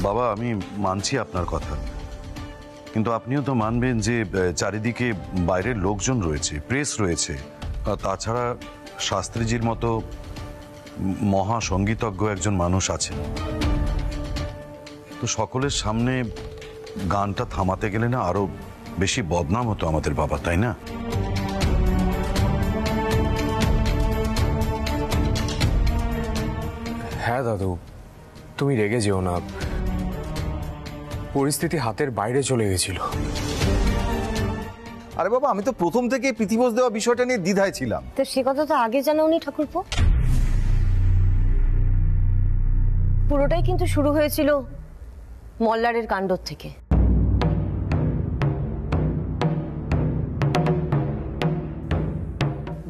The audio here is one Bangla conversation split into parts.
বাবা আমি মানছি আপনার কথা, কিন্তু আপনিও তো মানবেন যে চারিদিকে বাইরের লোকজন রয়েছে, প্রেস রয়েছে, আর তাছাড়া শাস্ত্রীজির মতো মহা সঙ্গীতজ্ঞ একজন মানুষ আছেন। তো সকলের সামনে গানটা থামাতে গেলে না আরো বেশি বদনাম হতো আমাদের বাবা, তাই না? হ্যাঁ দাদু, তুমি রেগে যেও না, পরিস্থিতি হাতের বাইরে চলে গেছিল। আরে বাবা, আমি তো প্রথম থেকে প্রীতিভোজ দেওয়া বিষয়টা নিয়ে দ্বিধায় ছিলাম। তো সে কথা তো আগে জানাওনি ঠাকুরপো। পুরোটাই কিন্তু শুরু হয়েছিল মল্লারের কাণ্ড থেকে।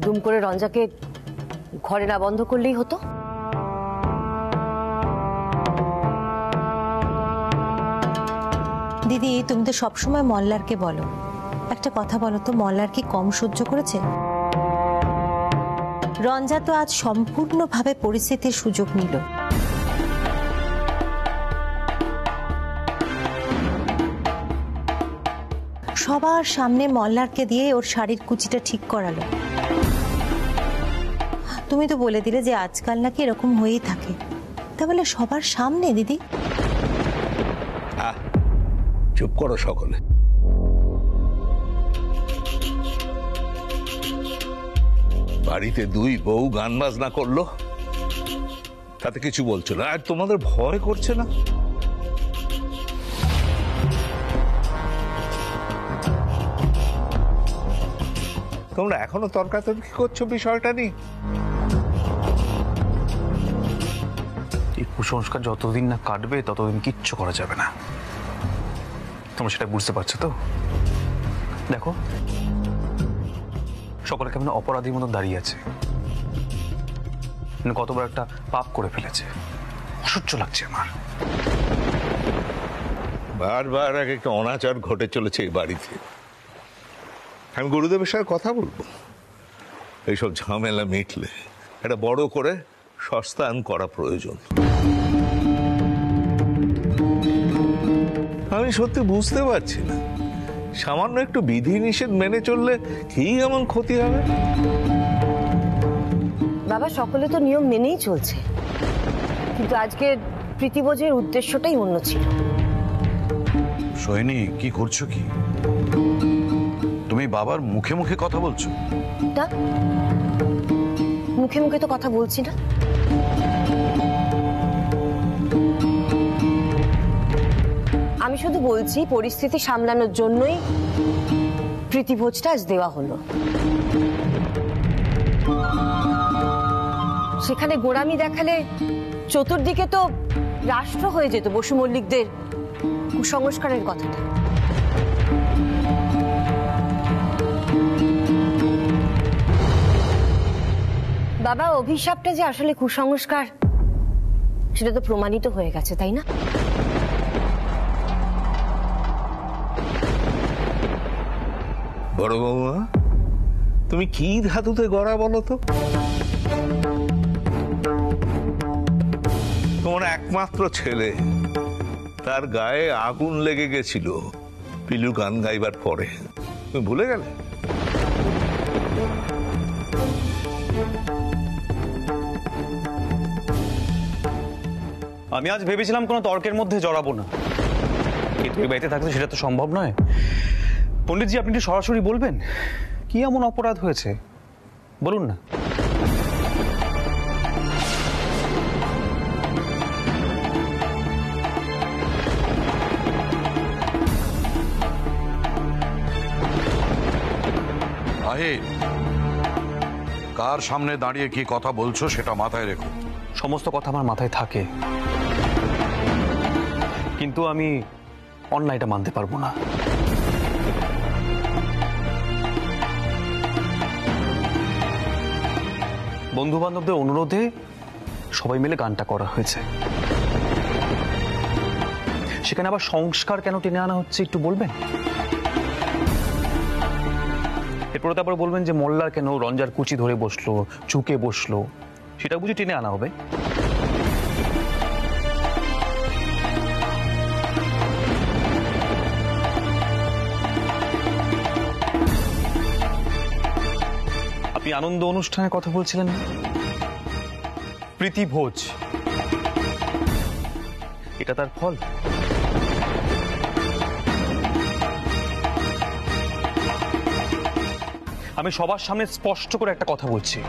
দুম করে রঞ্জাকে ঘরে না বন্ধ করলেই হতো। দিদি, তুমি তো সবসময় মল্লারকে বলো, একটা কথা বলো তো, মল্লার কি কম সহ্য করেছে? রঞ্জা তো আজ সম্পূর্ণভাবে পরিস্থিতির সুযোগ নিল। সবার সামনে মল্লারকে দিয়ে ওর শাড়ির কুচিটা ঠিক করালো। তুমি তো বলে দিলে যে আজকাল নাকি এরকম হয়েই থাকে, তাহলে সবার সামনে দিদি। চুপ করো সকলে। বাড়িতে দুই বউ গান বাজনা করলো, তাতে কিছু বলছো না? আর তোমাদের ভয় করছে না? তোমরা এখনো তর্কাতর্কি করছো বিষয়টা নিয়ে? এই কুসংস্কার যতদিন না কাটবে ততদিন কিচ্ছু করা যাবে না। তোমরা সেটা বুঝতে পারছো তো? দেখো সকলে কেমন অপরাধীর মতো দাঁড়িয়ে আছে, কতবার একটা পাপ করে ফেলেছে। অসহ্য লাগছে আমার। বারবার এক একটা অনাচার ঘটে চলেছে এই বাড়িতে। আমি গুরুদেবের সাথে কথা বলবো, এইসব ঝামেলা মিটলে এটা বড় করে সস্তায়ন করা প্রয়োজন। আমি সত্যি বুঝতে পারছি না, সামান্য একটু বিধি নিষেধ মেনে চললে কি এমন ক্ষতি হবে? বাবা, সকলে তো নিয়ম মেনেই চলছে, কিন্তু আজকে প্রীতিভোজের উদ্দেশ্যটাই অন্য ছিল। সোহিনী, কি করছো কি তুমি? বাবার মুখে মুখে কথা বলছো? তা মুখে মুখে তো কথা বলছি না। আমি শুধু বলছি পরিস্থিতি সামলানোর জন্যই প্রীতিভোজটা আজ দেওয়া হলো। সেখানে গোড়ামি দেখালে চতুর্দিকে তো রাষ্ট্র হয়ে যেত বসু মল্লিকদের কুসংস্কারের কথাটা। বাবা, অভিশাপটা যে আসলে কুসংস্কার সেটা তো প্রমাণিত হয়ে গেছে, তাই না? বড় বৌমা, তুমি কি ধাতুতে গড়া বলো তো? তোমার একমাত্র ছেলে, তার গায়ে আগুন লেগে গেছিল পিলু গান গাইবার পরে, তুমি ভুলে গেলে? আমি আজ ভেবেছিলাম কোনো তর্কের মধ্যে জড়াবো না, কিন্তু এই বাড়িতে থাকতে সেটা তো সম্ভব নয়। পণ্ডিতজি, আপনি একটু সরাসরি বলবেন কি এমন অপরাধ হয়েছে, বলুন না। কার সামনে দাঁড়িয়ে কি কথা বলছো সেটা মাথায় রেখো। সমস্ত কথা আমার মাথায় থাকে, কিন্তু আমি অন্যায়টা মানতে পারবো না। বন্ধু বান্ধবদের অনুরোধে সবাই মিলে গানটা করা হয়েছে, সেখানে আবার সংস্কার কেন টেনে আনা হচ্ছে একটু বলবেন? এরপরে তারপর বলবেন যে মোল্লার কেন রঞ্জার কুচি ধরে বসলো, ঝুঁকে বসলো, সেটা বুঝে টেনে আনা হবে? আনন্দ অনুষ্ঠানের কথা বলছিলেন না? প্রীতি ভোজ, এটা তার ফল। আমি সবার সামনে স্পষ্ট করে একটা কথা বলছি,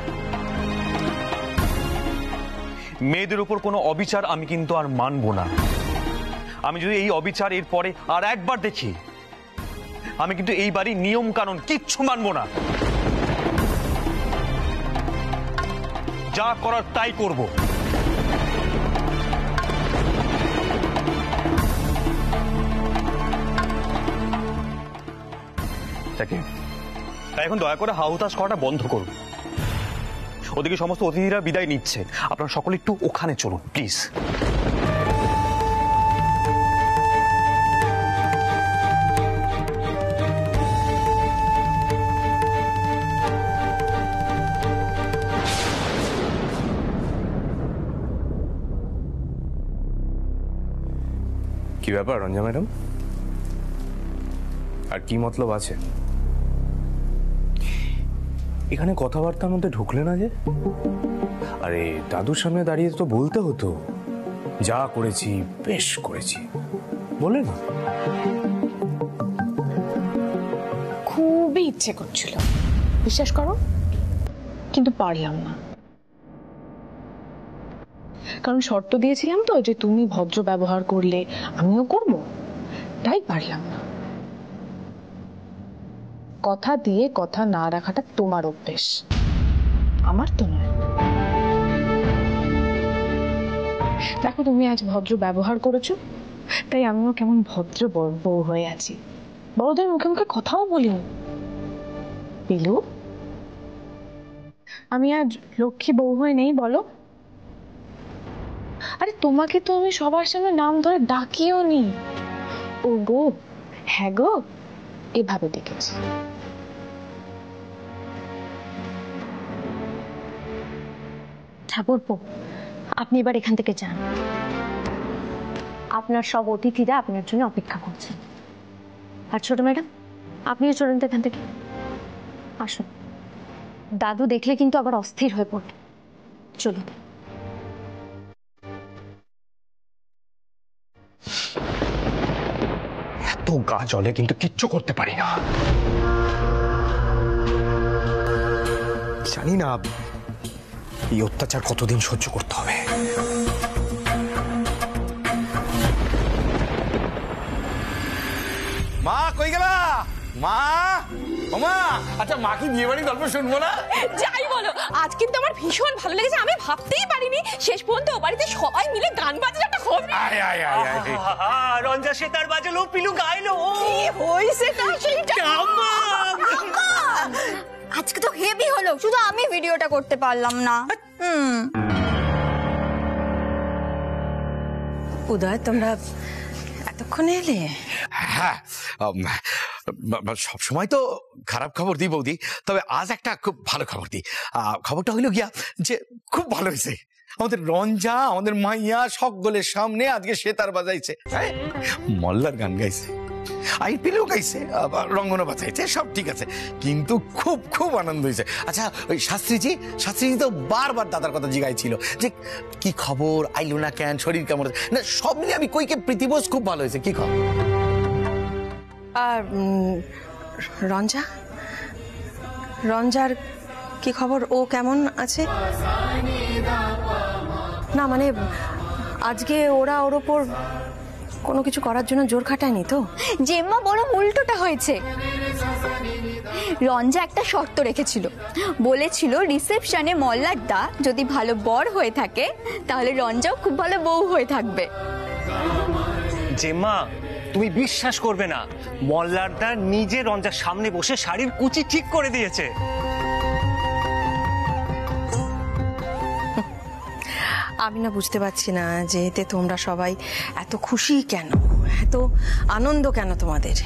মেয়েদের উপর কোনো অবিচার আমি কিন্তু আর মানব না। আমি যদি এই অবিচার এর পরে আর একবার দেখি, আমি কিন্তু এই বাড়ির নিয়ম কানুন কিচ্ছু মানব না। যা করার তাই করব। তাই এখন দয়া করে হাহুতাশ করাটা বন্ধ করুন। ওদিকে সমস্ত অতিথিরা বিদায় নিচ্ছে, আপনারা সকলে একটু ওখানে চলুন প্লিজ। কি ব্যাপার রঞ্জা ম্যাডাম, আর কি মতলব আছে? এখানে কথাবার্তার মধ্যে ঢুকলে না যে? আরে দাদুর সামনে দাঁড়িয়ে তো বলতে হতো, যা করেছি বেশ করেছি, বলে না? খুবই ইচ্ছে করছিল, বিশ্বাস করো, কিন্তু পারলাম না। কারণ শর্ত দিয়েছিলাম তো যে তুমি ভদ্র ব্যবহার করলে আমিও করব, তাই পারলাম না। কথা দিয়ে কথা না রাখাটা তোমার অভ্যেস, আমার তো নয়। দেখো, তুমি আজ ভদ্র ব্যবহার করেছো, তাই আমিও কেমন ভদ্র বউ হয়ে আছি। বড়দের মুখে মুখে কথাও বলিনি। পিলু, আমি আজ লক্ষ্মী বউ হয়ে নেই বলো? আরে তোমাকে তো আমি সবার সামনে নাম ধরে ডাকিও নি। ও গো, হ্যাঁ গো, এভাবে ডেকেছি। ঠাকুরপো, আপনি এবার এখান থেকে যান। আপনার সব অতিথিরা আপনার জন্য অপেক্ষা করছেন। আর ছোট ম্যাডাম, আপনিও চলুন তো এখান থেকে। আসুন, দাদু দেখলে কিন্তু আবার অস্থির হয়ে পড়বে। চলুন। এত গা জলে কিন্তু কিচ্ছু করতে পারি না। জানি না এই অত্যাচার কতদিন সহ্য করতে হবে। মা কই গেলা? মা, ও মা, আচ্ছা মা কি বিয়ে বাড়ির গল্প শুনবো না? যাই বলো, আজ কিন্তু আমার ভীষণ ভালো লেগেছে। আমি ভাবতেই পারিনি শেষ পর্যন্ত ও বাড়িতে সবাই মিলে গান বাজানোটা হবে। আয় আয় আয় আয়। রঞ্জা সেতার বাজালো, পিলু গাইলো। কি হইছে তা সেইটা? আজকে তো হেভি হলো, শুধু আমি ভিডিওটা করতে পারলাম না। উদয়, তোমরা এতক্ষণে এলে? হ্যাঁ, সবসময় তো খারাপ খবর দিই বৌদি, তবে আজ একটা খুব ভালো খবর দিই। খবরটা হইল গিয়া যে খুব ভালো হয়েছে, আমাদের রঞ্জা, আমাদের মাইয়া সকলের সামনে আজকে সেতার বাজাইছে, মল্লার গান গাইছে, আইপিএলও গাইছে, রঙ্গনও বাজাইছে, সব ঠিক আছে, কিন্তু খুব খুব আনন্দ হয়েছে। আচ্ছা, ওই শাস্ত্রীজি তো বারবার দাদার কথা জিগাইছিল যে কি খবর, আইলো না কেন, শরীর কেমন না, সব মিলে আমি কইকে প্রীতিবোধ খুব ভালো হয়েছে। কি খবর? আর রঞ্জার কি খবর? ও কেমন আছে? না মানে আজকে ওরা ওর ওপর কোনো কিছু করার জন্য জোর খাটায়নি তো? জেম্মা বরং উল্টোটা হয়েছে। রঞ্জা একটা শর্ত রেখেছিল, বলেছিল রিসেপশনে মল্লার দা যদি ভালো বর হয়ে থাকে তাহলে রঞ্জাও খুব ভালো বউ হয়ে থাকবে। জেম্মা, তুমি বিশ্বাস করবে না, মল্লারদা নিজে রঞ্জার সামনে বসে শাড়ির কুচি ঠিক করে দিয়েছে। আমি না বুঝতে পারছি না যে এতে তোমরা সবাই এত খুশি কেন, এত আনন্দ কেন তোমাদের?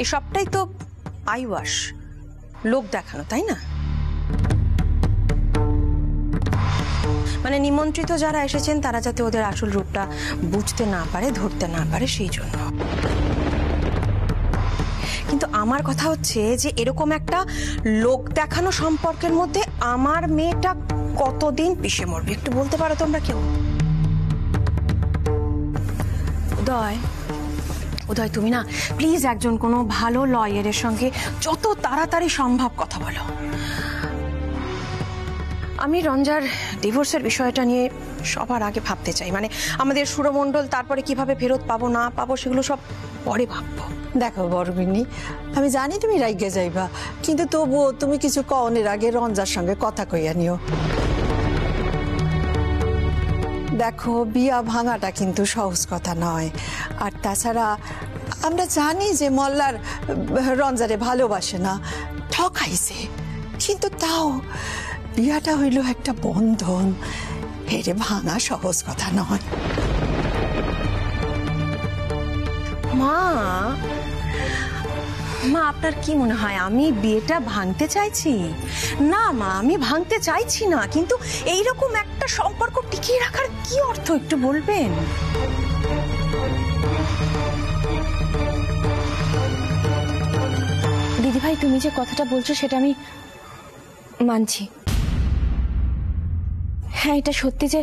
এই সবটাই তো আইওয়াশ, লোক দেখানো, তাই না? মানে নিমন্ত্রিত যারা এসেছেন তারা যাতে ওদের আসল রূপটা বুঝতে না পারে, ধরতে না পারে, সেই জন্য। কিন্তু আমার কথা হচ্ছে যে এরকম একটা লোক দেখানো সম্পর্কের মধ্যে আমার মেয়েটা কতদিন পিষে মরবে, একটু বলতে পারো তোমরা কেউ? উদয়, উদয়, তুমি না প্লিজ একজন কোনো ভালো লয়ারের সঙ্গে যত তাড়াতাড়ি সম্ভব কথা বলো। আমি রঞ্জার ডিভোর্সের বিষয়টা নিয়ে সবার আগে ভাবতে চাই, মানে আমাদের সুরমণ্ডল তারপরে কিভাবে ফেরত পাবো না পাবো সেগুলো সব পরে ভাববো। দেখো বড়গিন্নি, আমি জানি তুমি রাইগে যাইবা, কিন্তু তবুও তুমি কিছু কওনের আগে রঞ্জার সঙ্গে কথা কইয়া নিও। দেখো, বিয়া ভাঙাটা কিন্তু সহজ কথা নয়। আর তাছাড়া আমরা জানি যে মল্লার রঞ্জারে ভালোবাসে না, ঠকাইছে, কিন্তু তাও বিয়াটা হইল একটা বন্ধন, এরে ভাঙা সহজ কথা নয়। মা, মা আপনার কি মনে হয় আমি বিয়েটা ভাঙতে চাইছি? না মা, আমি ভাঙতে চাইছি না, কিন্তু এইরকম একটা সম্পর্ক টিকিয়ে রাখার কি অর্থ একটু বলবেন? দিদিভাই, তুমি যে কথাটা বলছো সেটা আমি মানছি। হ্যাঁ, এটা সত্যি যে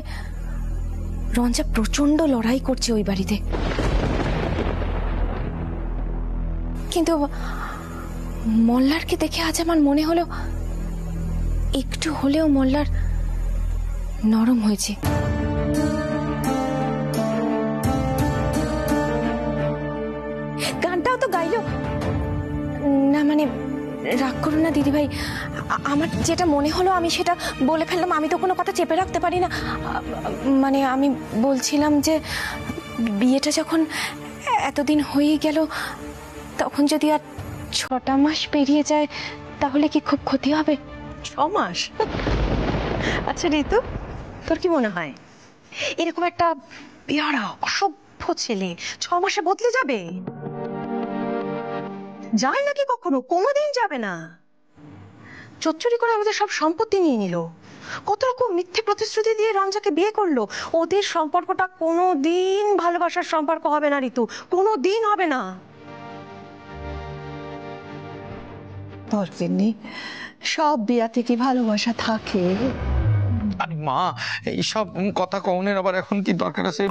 রঞ্জা প্রচন্ড লড়াই করছে ওই বাড়িতে, কিন্তু মল্লারকে দেখে আজ আমার মনে হলো একটু হলেও মল্লার নরম হয়েছে। গানটাও তো গাইলো না, মানে রাগ করো না দিদিভাই, আমার যেটা মনে হলো আমি সেটা বলে ফেললাম। আমি তো কোনো কথা চেপে রাখতে পারি না। মানে আমি বলছিলাম যে বিয়েটা যখন এতদিন হয়ে গেল, তখন যদি আর 6টা মাস পেরিয়ে যায় তাহলে কি খুব ক্ষতি হবে? 6 মাস? আচ্ছা ঋতু, তোর কি মনে হয় এরকম একটা বেয়ারা অসভ্য ছেলে 6 মাসে বদলে যাবে? যায় নাকি কখনো? কোনোদিন যাবে না। চচ্চড়ি করে আমাদের সব সম্পত্তি নিয়ে নিল, কত রকম মিথ্যে প্রতিশ্রুতি দিয়ে রঞ্জাকে বিয়ে করলো। ওদের সম্পর্কটা কোনোদিন ভালোবাসার সম্পর্ক হবে না ঋতু, কোনোদিন হবে না। বড়গিন্নি, সব বিয়াতে কি ভালোবাসা থাকে? আরে মা, এইসব কথা কওনের আবার এখন কি দরকার আছে?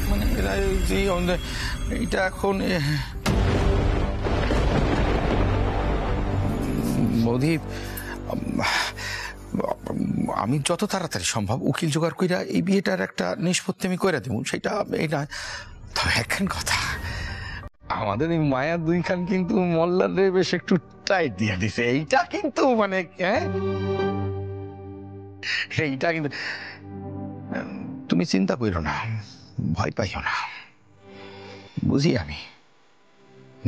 মানে এইটা এখন বৌদি, আমি যত তাড়াতাড়ি সম্ভব উকিল জোগাড় কইরা এই বিয়েটার একটা নিষ্পত্তি আমি কইরা দেব, সেটা এটা। তবে একখান কথা, আমাদের এই মায়া দুইখান কিন্তু মল্লারে বেশ একটু টাইট দিয়ে দিছে। এইটা কিন্তু মানে এইটা কিন্তু তুমি চিন্তা করো না, ভয় পাইও না। বুঝি আমি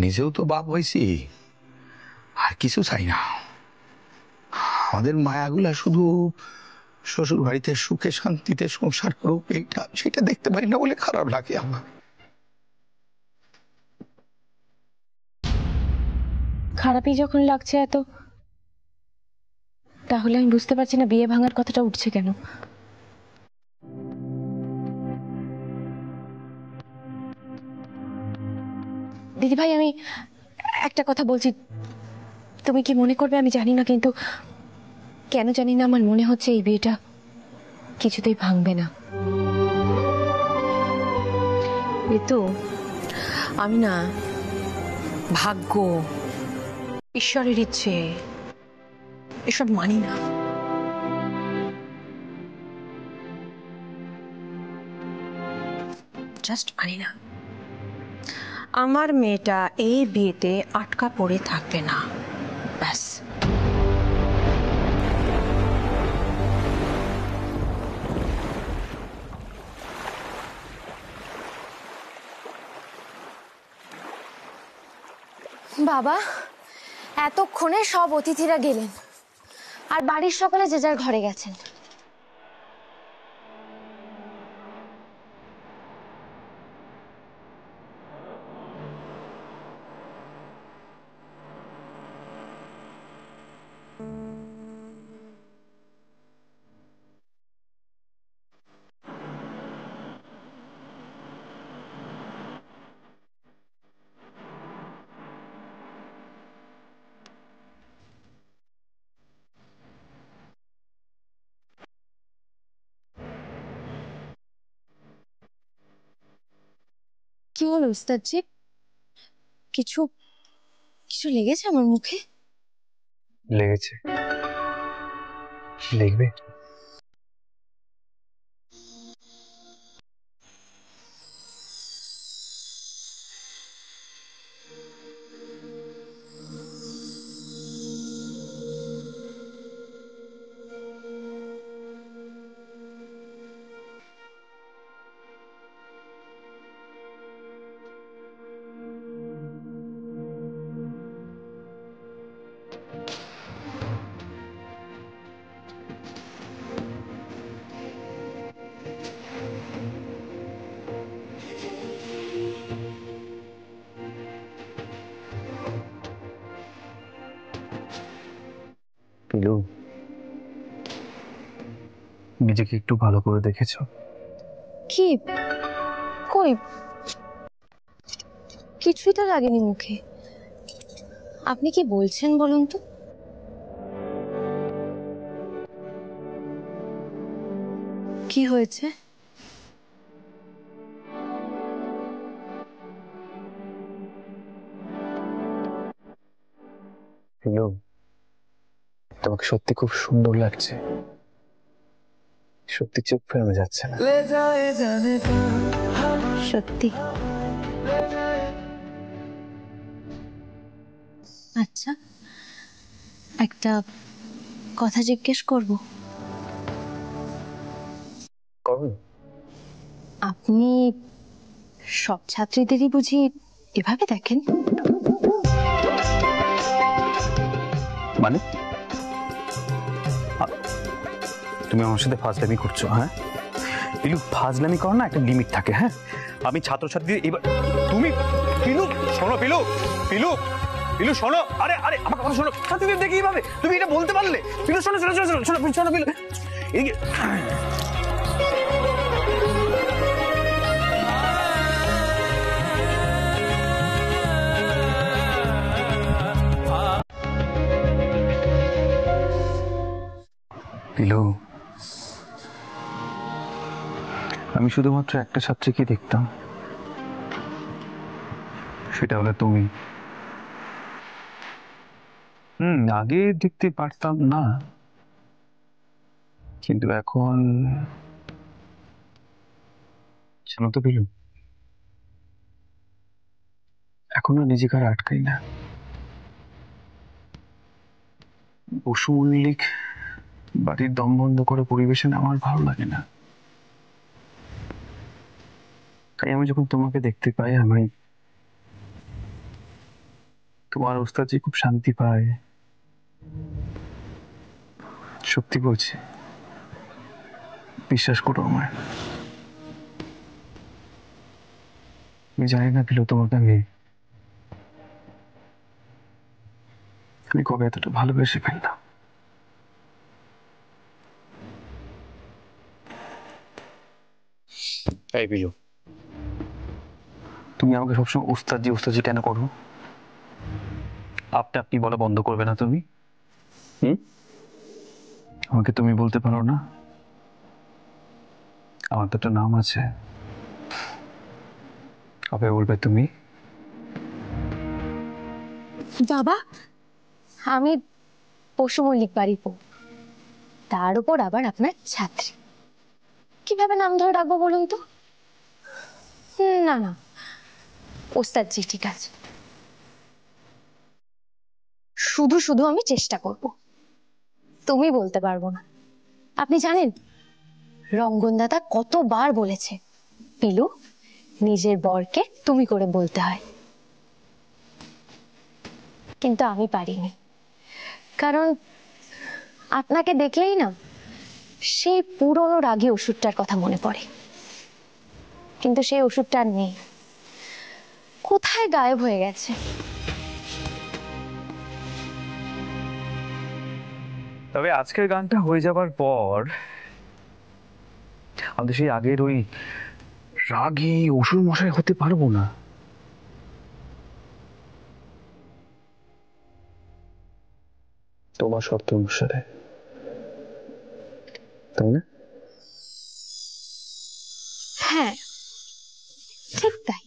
নিজেও তো বাপ হয়েছি, আর কিছু চাই না। আমাদের মায়াগুলা শুধু শ্বশুর বাড়িতে সুখে শান্তিতে সংসার করুক, এইটা সেটা দেখতে পারি না বলে খারাপ লাগে আমার। খারাপই যখন লাগছে এত, তাহলে আমি বুঝতে পারছি না বিয়ে ভাঙার কথাটা উঠছে কেন। দিদিভাই, আমি একটা কথা বলছি, তুমি কি মনে করবে আমি জানি না, কিন্তু কেন জানি না আমার মনে হচ্ছে এই বিয়েটা কিছুতেই ভাঙবে না। ঋতু, আমি না ভাগ্য, ঈশ্বরের ইচ্ছে এসব মানি না। জাস্ট মানি না। আমার মেয়েটা এই বিয়েতে আটকা পড়ে থাকবে না, ব্যাস। বাবা, এতক্ষণে সব অতিথিরা গেলেন আর বাড়ির সকলে যে যার ঘরে গেছেন। হলো ওস্তাদজি? কিছু কিছু লেগেছে আমার মুখে? লেগেছে, দেখবে? পিলু, নিজেকে একটু ভালো করে দেখেছো? কি? কই, কিছুই তো লাগেনি মুখে। আপনি কি বলছেন বলুন তো? কি হয়েছে? পিলু, তোমাকে সত্যি খুব সুন্দর লাগছে, সত্যি চোখ ফেরানো যাচ্ছে না। সত্যি? আচ্ছা, একটা কথা জিজ্ঞেস করব। করো। আপনি সব ছাত্রীদেরই বুঝি এভাবে দেখেন? মানে তুমি আমার সাথে ফাজলামি করছো? হ্যাঁ পিলু, ফাজলামি করো না, একটা লিমিট থাকে। হ্যাঁ, আমি ছাত্রছাত্রীদের এবার তুমি পিলু শোনো, পিলু পিলু পিলু শোনো, আরে আরে আমার কথা শোনো। ছাত্রীদের দেখি এইভাবে তুমি এটা বলতে পারলে? পিলু শোনো শোনো শোনো শোনো শোনো পিলু, এদিকে পিলু, আমি শুধুমাত্র একটা ছাত্রীকে দেখতাম, সেটা হলো তুমি। আগে দেখতে পারতাম না, কিন্তু এখন জানো তো পিলু, এখন আর নিজেকে আর আটকাই না। বসু মল্লিক বাড়ির দম বন্ধ করে পরিবেশন আমার ভালো লাগে না, তাই আমি যখন তোমাকে দেখতে পাই, আমি তোমার ওস্তাদজি খুব শান্তি পায়। সত্যি বলছি, বিশ্বাস করো আমায়। আমি জানি না পিলু, তোমাকে আমি কবে এতটা ভালোবেসে ফেললাম। এই পিলু, তুমি আমাকে সবসময় ওস্তাদজি ওস্তাদজি কেন করো? আপনি আপনি বলা বন্ধ করবে না তুমি? আমাকে তুমি বলতে পারো না? আমার তো একটা নাম আছে, কবে বলবে তুমি? বাবা, আমি পশু মল্লিক বাড়ির বউ, তার উপর আবার আপনার ছাত্রী, কিভাবে নাম ধরে রাখবো বলুন তো? না না, ওস্তাদজি ঠিক আছে। শুধু শুধু আমি চেষ্টা করব, তুমি বলতে পারবো না। আপনি জানেন রঙ্গনদাদা কতবার বলেছে পিলু, নিজের বরকে তুমি করে বলতে হয়, কিন্তু আমি পারিনি। কারণ আপনাকে দেখলেই না সেই পুরনো রাগী ওষুধটার কথা মনে পড়ে, কিন্তু সেই ওষুধটা আর নেই, কোথায় গায়েব হয়ে গেছে। তবে আজকের গানটা হয়ে যাবার পর আমাদের সেই আগের ওই রাগী অসুর মশাই হতে পারবো না। তোমার শর্ত অনুসারে, তাই না? হ্যাঁ, ঠিক তাই।